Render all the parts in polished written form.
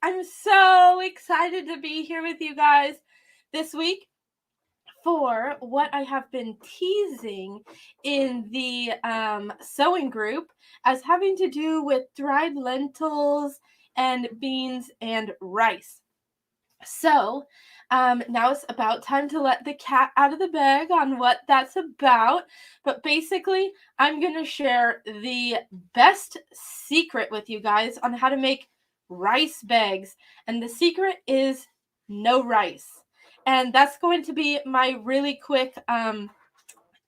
I'm so excited to be here with you guys this week for what I have been teasing in the sewing group as having to do with dried lentils and beans and rice. So now it's about time to let the cat out of the bag on what that's about. But basically, I'm going to share the best secret with you guys on how to make rice bags. And the secret is no rice. And that's going to be my really quick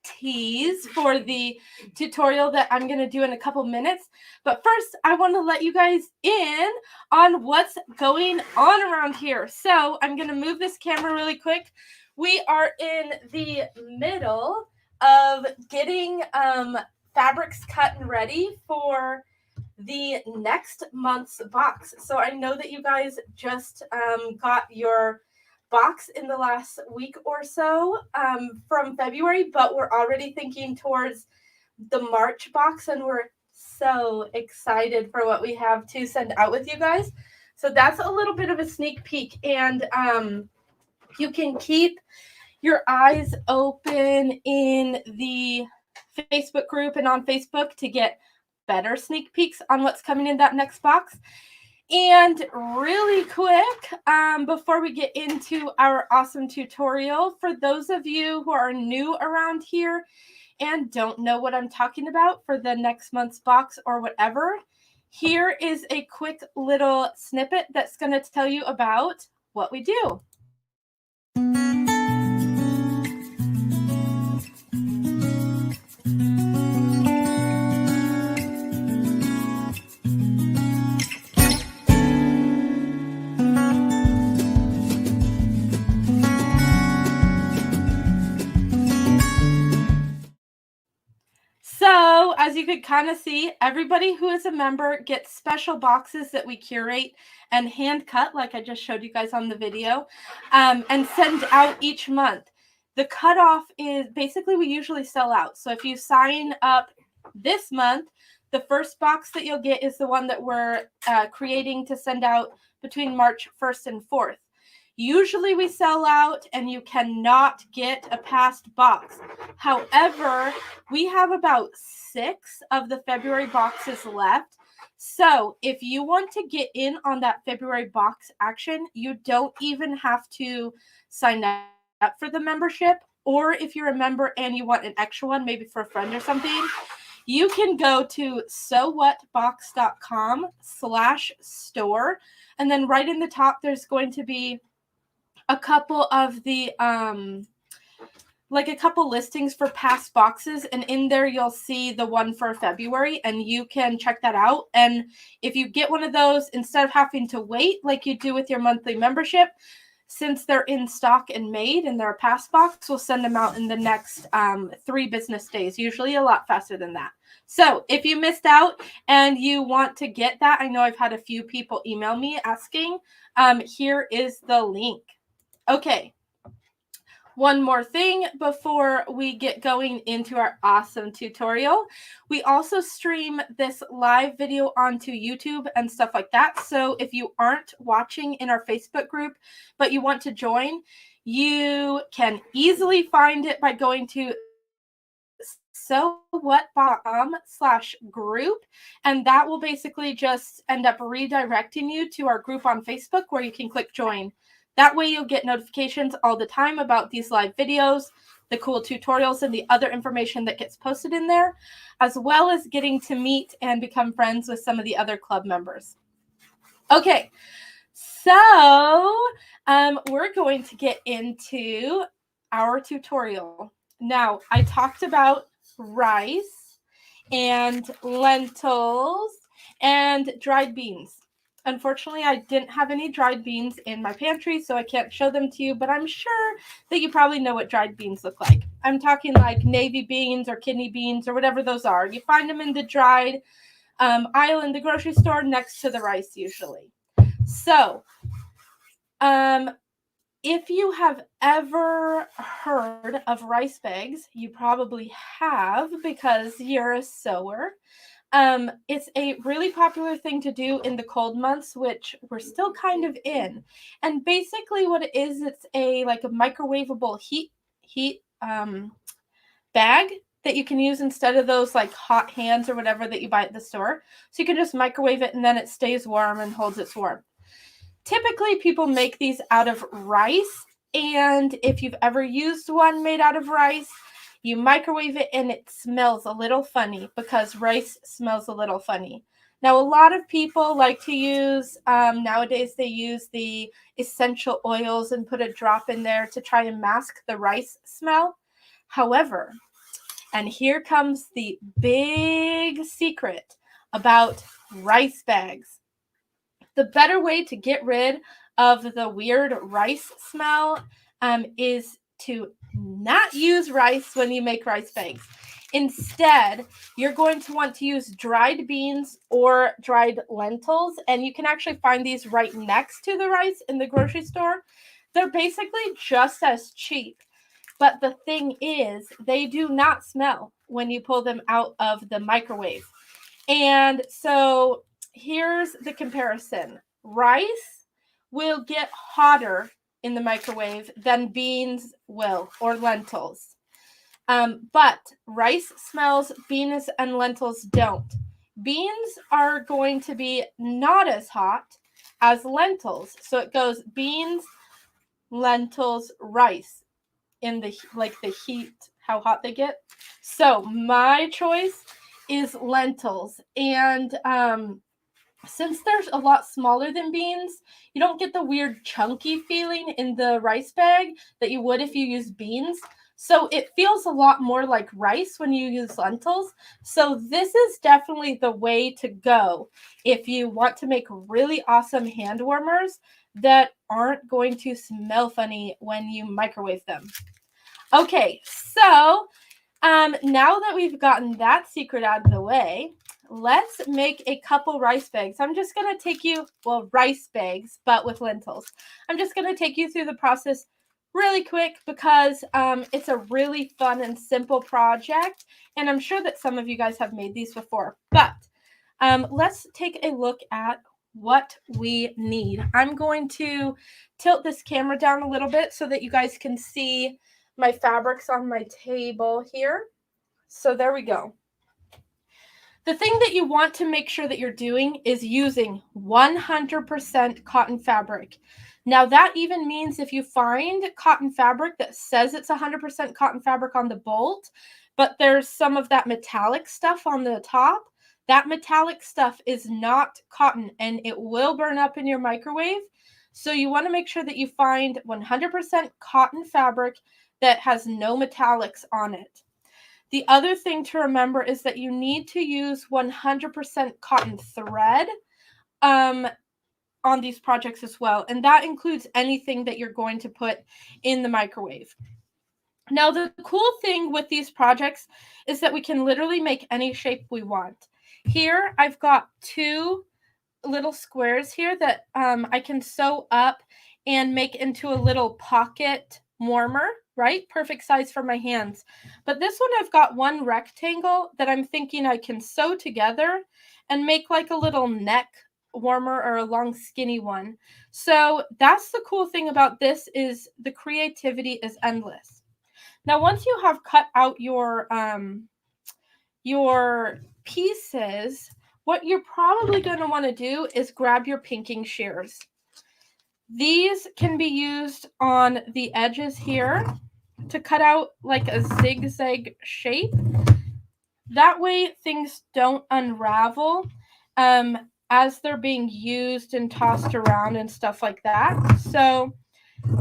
tease for the tutorial that I'm going to do in a couple minutes. But first, I want to let you guys in on what's going on around here. So I'm going to move this camera really quick. We are in the middle of getting fabrics cut and ready for the next month's box. So I know that you guys just got your box in the last week or so from February, but we're already thinking towards the March box, and we're so excited for what we have to send out with you guys. So that's a little bit of a sneak peek, and you can keep your eyes open in the Facebook group and on Facebook to get better sneak peeks on what's coming in that next box. And really quick, before we get into our awesome tutorial, for those of you who are new around here and don't know what I'm talking about for the next month's box or whatever, here is a quick little snippet that's going to tell you about what we do. So as you could kind of see, everybody who is a member gets special boxes that we curate and hand cut, like I just showed you guys on the video, and send out each month. The cutoff is basically we usually sell out. So if you sign up this month, the first box that you'll get is the one that we're creating to send out between March 1st and 4th. Usually we sell out and you cannot get a past box. However, we have about 6 of the February boxes left. So if you want to get in on that February box action, you don't even have to sign up for the membership. Or if you're a member and you want an extra one, maybe for a friend or something, you can go to sewwhatbox.com/store. And then right in the top, there's going to be a couple of the like a couple listings for past boxes, and in there you'll see the one for February, and you can check that out. And if you get one of those, instead of having to wait like you do with your monthly membership, since they're in stock and made and they're a past box, we'll send them out in the next 3 business days, usually a lot faster than that. So if you missed out and you want to get that, I know I've had a few people email me asking, here is the link. Okay, one more thing before we get going into our awesome tutorial. We also stream this live video onto YouTube and stuff like that. So if you aren't watching in our Facebook group, but you want to join, you can easily find it by going to sewwhatbox.com/group, and that will basically just end up redirecting you to our group on Facebook where you can click join. That way you'll get notifications all the time about these live videos, the cool tutorials, and the other information that gets posted in there, as well as getting to meet and become friends with some of the other club members. Okay, so we're going to get into our tutorial. Now, I talked about rice and lentils and dried beans. Unfortunately, I didn't have any dried beans in my pantry, so I can't show them to you, but I'm sure that you probably know what dried beans look like. I'm talking like navy beans or kidney beans or whatever those are. You find them in the dried aisle in the grocery store next to the rice usually. So, if you have ever heard of rice bags, you probably have because you're a sewer. It's a really popular thing to do in the cold months, which we're still kind of in. And basically what it is, it's a like a microwaveable heat bag that you can use instead of those like hot hands or whatever that you buy at the store. So you can just microwave it and then it stays warm and holds its warmth. Typically people make these out of rice, and if you've ever used one made out of rice, you microwave it and it smells a little funny because rice smells a little funny. Now, a lot of people like to use, nowadays they use the essential oils and put a drop in there to try and mask the rice smell. However, and here comes the big secret about rice bags. The better way to get rid of the weird rice smell is to not use rice when you make rice bags. Instead, you're going to want to use dried beans or dried lentils, and you can actually find these right next to the rice in the grocery store. They're basically just as cheap, but the thing is, they do not smell when you pull them out of the microwave. And so here's the comparison. Rice will get hotter in the microwave than beans will, or lentils. But rice smells, beans and lentils don't. Beans are going to be not as hot as lentils. So it goes beans, lentils, rice in the heat, how hot they get. So my choice is lentils. And since they're a lot smaller than beans, you don't get the weird chunky feeling in the rice bag that you would if you use beans. So it feels a lot more like rice when you use lentils. So this is definitely the way to go if you want to make really awesome hand warmers that aren't going to smell funny when you microwave them. Okay, so now that we've gotten that secret out of the way, let's make a couple rice bags. I'm just going to take you, well, rice bags, but with lentils. I'm just going to take you through the process really quick because it's a really fun and simple project, and I'm sure that some of you guys have made these before. But let's take a look at what we need. I'm going to tilt this camera down a little bit so that you guys can see my fabrics on my table here. So there we go. The thing that you want to make sure that you're doing is using 100% cotton fabric. Now that even means if you find cotton fabric that says it's 100% cotton fabric on the bolt, but there's some of that metallic stuff on the top, that metallic stuff is not cotton and it will burn up in your microwave. So you want to make sure that you find 100% cotton fabric that has no metallics on it. The other thing to remember is that you need to use 100% cotton thread on these projects as well. And that includes anything that you're going to put in the microwave. Now, the cool thing with these projects is that we can literally make any shape we want. Here, I've got two little squares here that I can sew up and make into a little pocket warmer, right? Perfect size for my hands. But this one, I've got one rectangle that I'm thinking I can sew together and make like a little neck warmer or a long skinny one. So that's the cool thing about this, is the creativity is endless. Now, once you have cut out your pieces, what you're probably going to want to do is grab your pinking shears. These can be used on the edges here to cut out like a zigzag shape. That way things don't unravel as they're being used and tossed around and stuff like that. So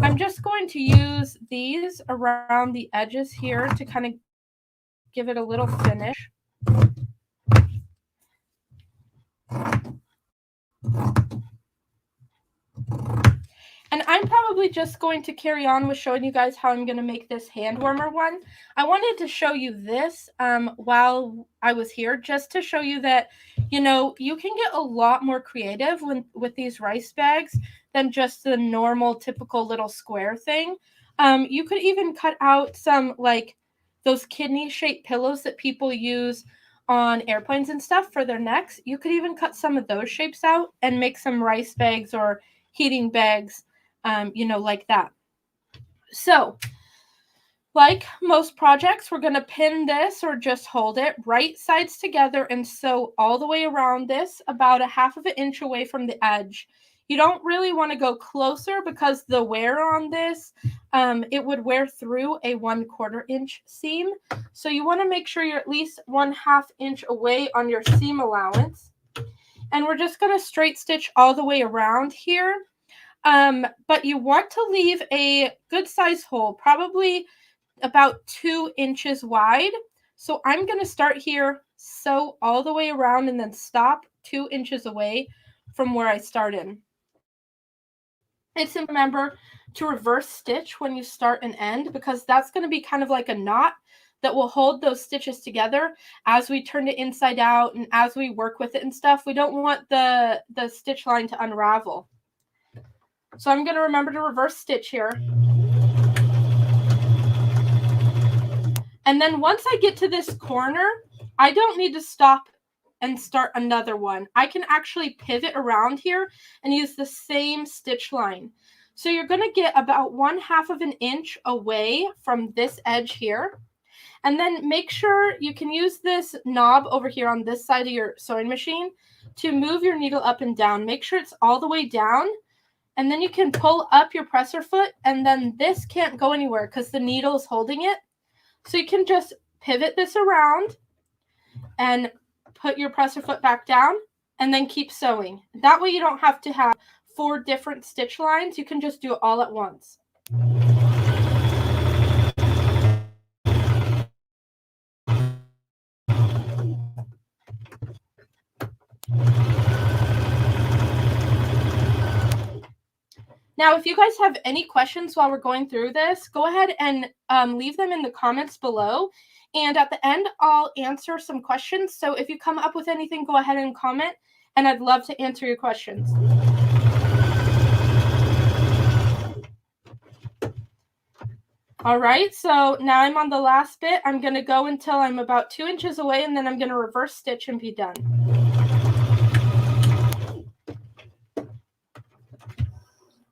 I'm just going to use these around the edges here to kind of give it a little finish. And I'm probably just going to carry on with showing you guys how I'm going to make this hand warmer one. I wanted to show you this while I was here, just to show you that, you know, you can get a lot more creative with these rice bags than just the normal typical little square thing. You could even cut out some like those kidney shaped pillows that people use on airplanes and stuff for their necks. You could even cut some of those shapes out and make some rice bags or heating bags, like that. So, like most projects, we're going to pin this or just hold it right sides together and sew all the way around this about a 1/2 inch away from the edge. You don't really want to go closer because the wear on this, it would wear through a 1/4 inch seam. So you want to make sure you're at least 1/2 inch away on your seam allowance. And we're just going to straight stitch all the way around here. But you want to leave a good size hole, probably about 2 inches wide. So I'm going to start here, sew all the way around, and then stop 2 inches away from where I started. It's important to remember to reverse stitch when you start and end, because that's going to be kind of like a knot that will hold those stitches together as we turn it inside out and as we work with it and stuff. We don't want the stitch line to unravel. So I'm going to remember to reverse stitch here. And then once I get to this corner, I don't need to stop and start another one. I can actually pivot around here and use the same stitch line. So you're going to get about 1/2 inch away from this edge here. And then make sure you can use this knob over here on this side of your sewing machine to move your needle up and down. Make sure it's all the way down. And then you can pull up your presser foot, and then this can't go anywhere because the needle is holding it. So you can just pivot this around and put your presser foot back down and then keep sewing. That way you don't have to have 4 different stitch lines. You can just do it all at once. Now, if you guys have any questions while we're going through this, go ahead and leave them in the comments below. And at the end, I'll answer some questions. So if you come up with anything, go ahead and comment, and I'd love to answer your questions. All right, so now I'm on the last bit. I'm going to go until I'm about 2 inches away, and then I'm going to reverse stitch and be done.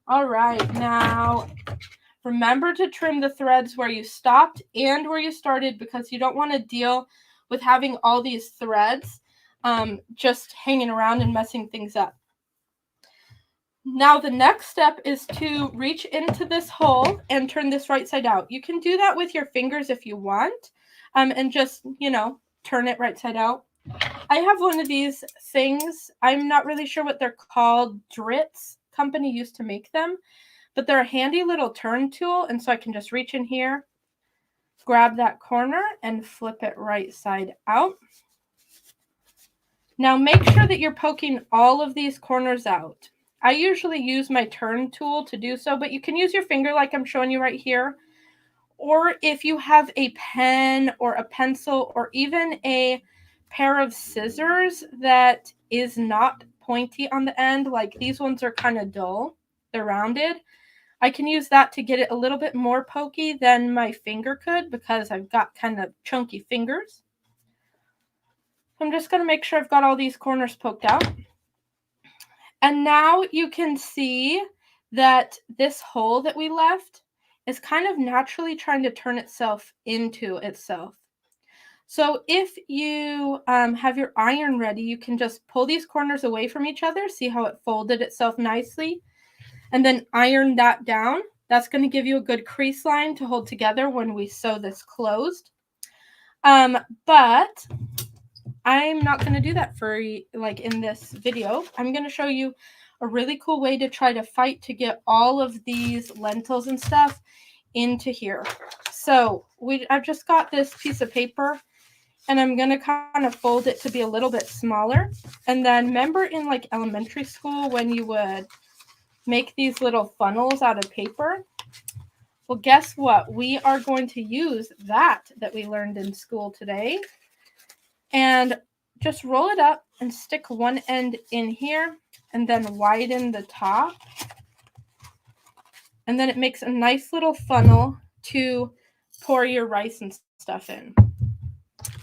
All right, now remember to trim the threads where you stopped and where you started, because you don't want to deal with having all these threads just hanging around and messing things up. Now the next step is to reach into this hole and turn this right side out. You can do that with your fingers if you want, and just, turn it right side out. I have one of these things. I'm not really sure what they're called. Dritz company used to make them, but they're a handy little turn tool. And so I can just reach in here, grab that corner, and flip it right side out. Now make sure that you're poking all of these corners out. I usually use my turn tool to do so, but you can use your finger like I'm showing you right here. Or if you have a pen or a pencil or even a pair of scissors that is not pointy on the end, like these ones are kind of dull, they're rounded, I can use that to get it a little bit more pokey than my finger could, because I've got kind of chunky fingers. I'm just going to make sure I've got all these corners poked out. And now you can see that this hole that we left is kind of naturally trying to turn itself into itself. So if you have your iron ready, you can just pull these corners away from each other. See how it folded itself nicely? And then iron that down. That's going to give you a good crease line to hold together when we sew this closed. But I'm not going to do that for in this video. I'm going to show you a really cool way to try to fight to get all of these lentils and stuff into here. So I've just got this piece of paper, and I'm going to kind of fold it to be a little bit smaller. And then remember in elementary school when you would make these little funnels out of paper? Well, guess what? We are going to use that we learned in school today. And just roll it up and stick one end in here, and then widen the top. And then it makes a nice little funnel to pour your rice and stuff in.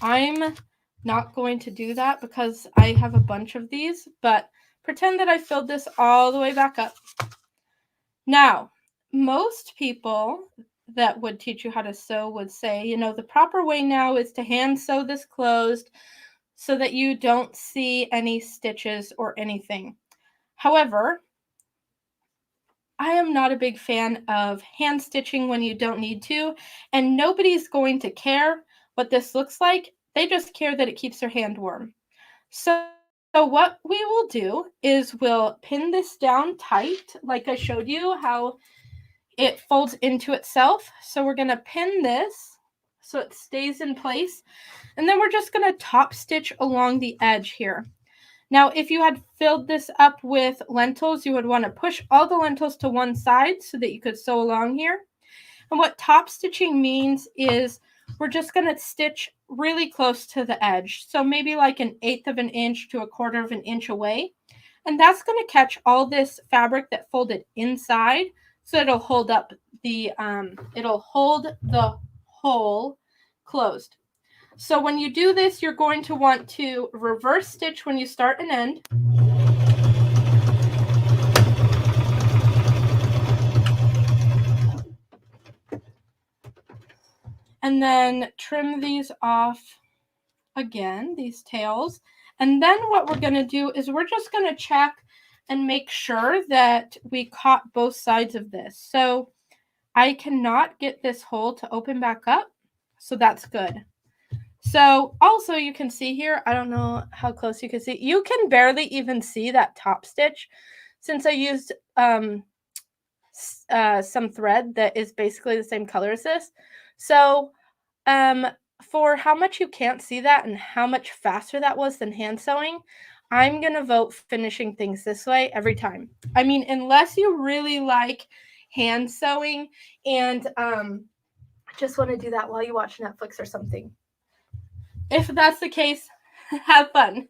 I'm not going to do that because I have a bunch of these, but pretend that I filled this all the way back up. Now, most people that would teach you how to sew would say, you know, the proper way now is to hand sew this closed so that you don't see any stitches or anything. However, I am not a big fan of hand stitching when you don't need to, and nobody's going to care what this looks like. They just care that it keeps their hand warm. So what we will do is we'll pin this down tight, like I showed you how it folds into itself. So we're going to pin this so it stays in place, and then we're just going to top stitch along the edge here. Now, if you had filled this up with lentils, you would want to push all the lentils to one side so that you could sew along here. And what top stitching means is we're just going to stitch really close to the edge. So maybe like 1/8 of an inch to 1/4 of an inch away. And that's going to catch all this fabric that folded inside. So it'll hold up the, it'll hold the hole closed. So when you do this, you're going to want to reverse stitch when you start and end. And then trim these off again, these tails. And then what we're going to do is we're just going to check and make sure that we caught both sides of this. So I cannot get this hole to open back up, so that's good. So also you can see here, I don't know how close you can see, you can barely even see that top stitch since I used some thread that is basically the same color as this. So for how much you can't see that and how much faster that was than hand sewing, I'm going to vote finishing things this way every time. I mean, unless you really like hand sewing and just want to do that while you watch Netflix or something. If that's the case, have fun.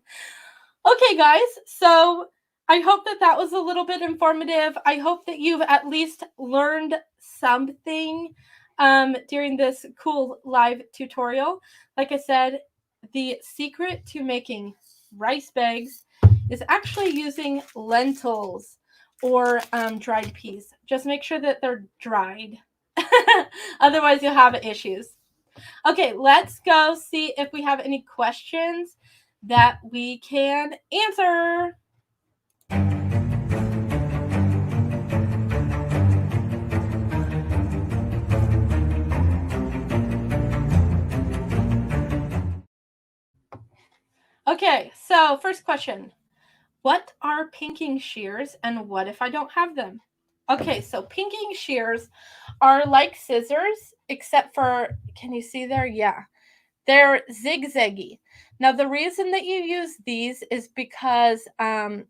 Okay, guys, so I hope that that was a little bit informative. I hope that you've at least learned something during this cool live tutorial. Like I said, the secret to making rice bags is actually using lentils or dried peas. Just make sure that they're dried. Otherwise, you'll have issues. Okay, let's go see if we have any questions that we can answer. Okay, so first question. What are pinking shears and what if I don't have them? Okay, so pinking shears are like scissors, except for, can you see there? Yeah, they're zigzaggy. Now, the reason that you use these is because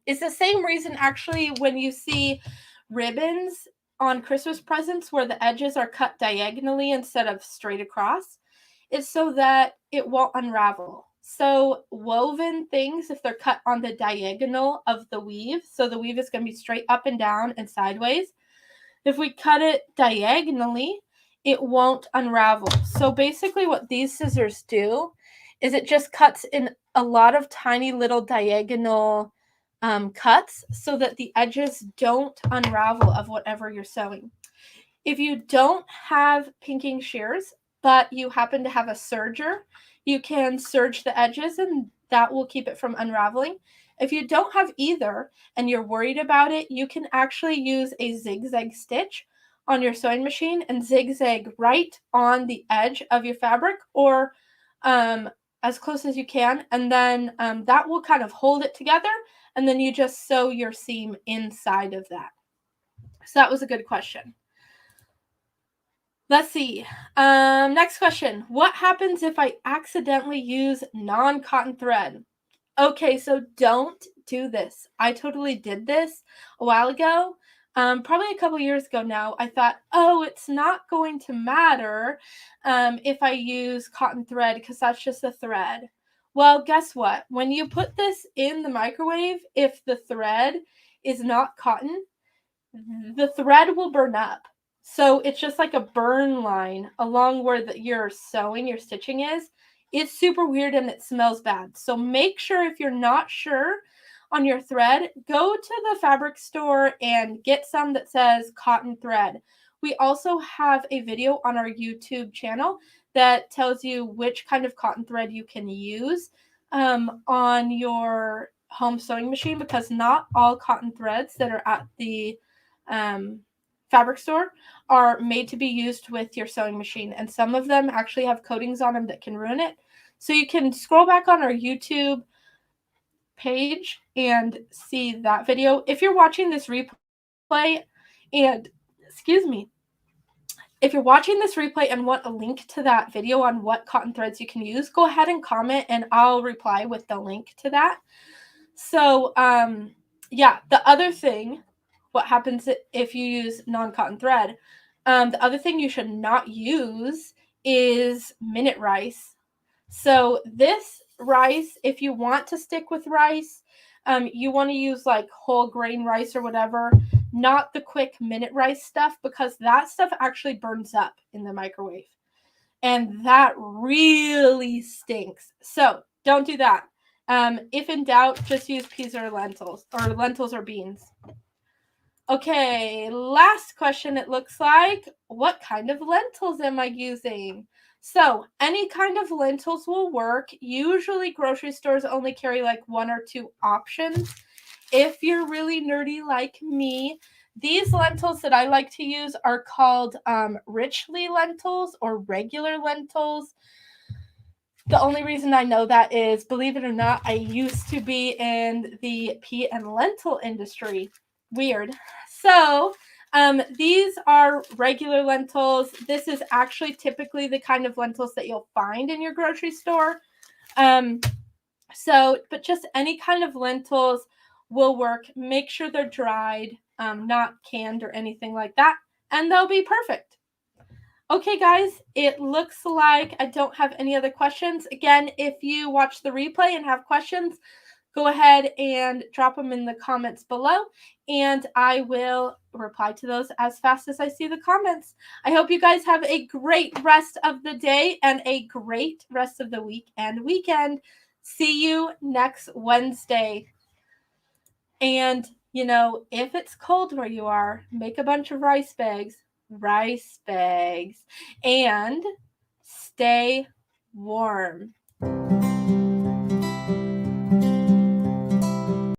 it's the same reason actually when you see ribbons on Christmas presents where the edges are cut diagonally instead of straight across. It's so that it won't unravel. So woven things, if they're cut on the diagonal of the weave, so the weave is going to be straight up and down and sideways. If we cut it diagonally, it won't unravel. So basically what these scissors do is it just cuts in a lot of tiny little diagonal cuts so that the edges don't unravel of whatever you're sewing. If you don't have pinking shears, but you happen to have a serger, you can serge the edges and that will keep it from unraveling. If you don't have either and you're worried about it, you can actually use a zigzag stitch on your sewing machine and zigzag right on the edge of your fabric or as close as you can. And then that will kind of hold it together. And then you just sew your seam inside of that. So that was a good question. Let's see. Next question. What happens if I accidentally use non-cotton thread? Okay, so don't do this. I totally did this a while ago. Probably a couple years ago now. I thought, oh, it's not going to matter if I use cotton thread because that's just a thread. Well, guess what? When you put this in the microwave, if the thread is not cotton, the thread will burn up. So it's just like a burn line along where your sewing, your stitching is. it's super weird and it smells bad. So make sure, if you're not sure on your thread, go to the fabric store and get some that says cotton thread. We also have a video on our YouTube channel that tells you which kind of cotton thread you can use on your home sewing machine, because not all cotton threads that are at the fabric store are made to be used with your sewing machine, and some of them actually have coatings on them that can ruin it. So you can scroll back on our YouTube page and see that video. If you're watching this replay and, excuse me, if you're watching this replay and want a link to that video on what cotton threads you can use, go ahead and comment and I'll reply with the link to that. So, yeah, the other thing, what happens if you use non-cotton thread, the other thing you should not use is minute rice. So this rice, if you want to stick with rice, you want to use like whole grain rice or whatever, not the quick minute rice stuff, because that stuff actually burns up in the microwave. And that really stinks. So don't do that. If in doubt, just use peas or lentils or beans. Okay, last question it looks like. What kind of lentils am I using? So any kind of lentils will work. Usually grocery stores only carry like 1 or 2 options. If you're really nerdy like me, these lentils that I like to use are called richly lentils or regular lentils. The only reason I know that is, believe it or not, I used to be in the pea and lentil industry. Weird. So these are regular lentils. This is actually typically the kind of lentils that you'll find in your grocery store. But just any kind of lentils will work. Make sure they're dried, not canned or anything like that, and they'll be perfect. Okay, guys, it looks like I don't have any other questions. Again, if you watch the replay and have questions, go ahead and drop them in the comments below, and I will reply to those as fast as I see the comments. I hope you guys have a great rest of the day and a great rest of the week and weekend. See you next Wednesday. And, if it's cold where you are, make a bunch of rice bags, and stay warm.